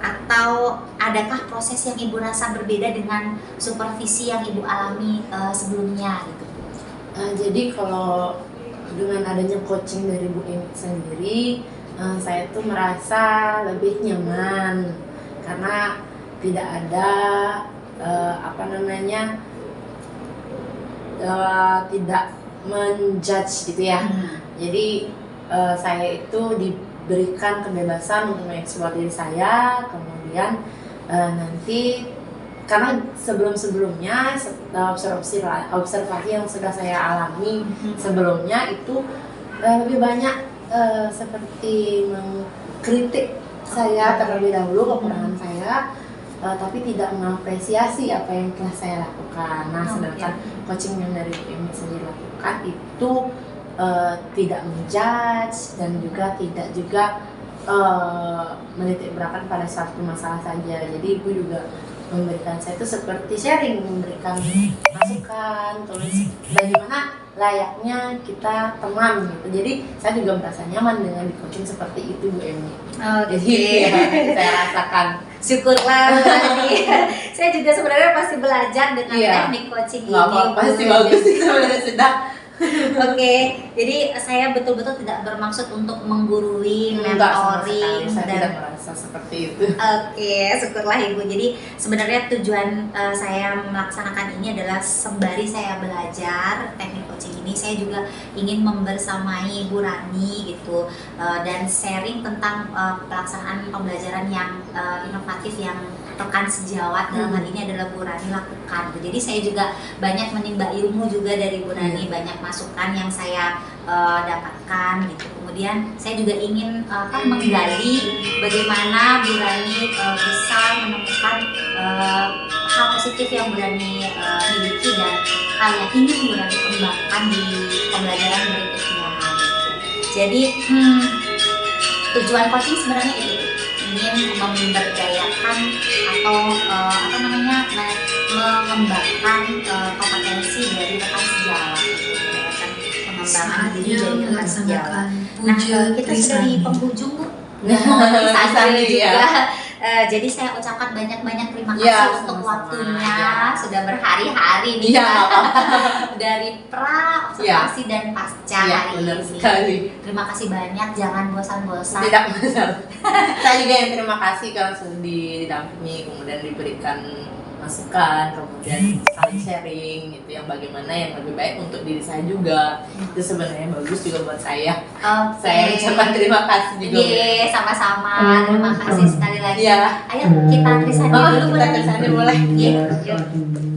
Atau adakah proses yang Ibu rasa berbeda dengan supervisi yang Ibu alami sebelumnya gitu? Jadi kalau dengan adanya coaching dari Bu Eni sendiri, saya tuh merasa lebih nyaman karena tidak ada tidak menjudge gitu ya. Jadi saya itu diberikan kebebasan untuk mengeksplor diri saya, kemudian nanti karena sebelumnya observasi yang sudah saya alami sebelumnya itu lebih banyak seperti mengkritik saya terlebih dahulu kekurangan saya, tapi tidak mengapresiasi apa yang telah saya lakukan. Nah, sedangkan coaching yang dari Bu Eni sendiri lakukan itu tidak menjudge dan juga tidak juga menitik beratkan pada satu masalah saja. Jadi Ibu juga memberikan saya itu seperti sharing, memberikan masukan, terus bagaimana layaknya kita teman gitu. Jadi saya juga merasa nyaman dengan di coaching seperti itu Bu Eni. Jadi saya rasakan. Syukurlah berarti. Saya juga sebenarnya pasti belajar dengan teknik coaching ini. Pasti bagus sih sebenarnya sudah. Oke, jadi saya betul-betul tidak bermaksud untuk menggurui, mentoring, saya dan tidak merasa seperti itu. Oke, syukurlah Ibu. Jadi sebenarnya tujuan saya melaksanakan ini adalah sembari saya belajar teknik coaching ini, saya juga ingin membersamai Bu Rani gitu, dan sharing tentang pelaksanaan pembelajaran yang inovatif yang rekan sejawat dalam hal ini adalah Bu Rani lakukan. Jadi saya juga banyak menimba ilmu juga dari Bu Rani, banyak masukan yang saya dapatkan gitu. Kemudian saya juga ingin menggali bagaimana Bu Rani bisa menemukan hal positif yang Bu Rani miliki dan hal yang ingin Bu Rani kembangkan di pembelajaran berikutnya gitu. Jadi tujuan coaching sebenarnya itu ingin memberdayakan atau mengembangkan kompetensi dari rekan sejawat, pengembangan diri dari rekan sejawat. Nah, kita sudah di penghujung Bu. Jadi saya ucapkan banyak-banyak terima kasih untuk waktunya, sudah berhari-hari nih dari pra observasi dan pasca hari ini. Terima kasih banyak, jangan bosan-bosan. Tidak bosan. Saya juga yang terima kasih karena sudah didampingi, kemudian diberikan masukan, kemudian saling sharing gitu, yang bagaimana yang lebih baik untuk diri saya juga. Itu sebenarnya bagus juga buat saya. Saya ucapkan terima kasih juga. Sama-sama. Terima kasih sekali lagi. Ayo kita tulisannya dulu. Kita tulisannya mulai. Yuk.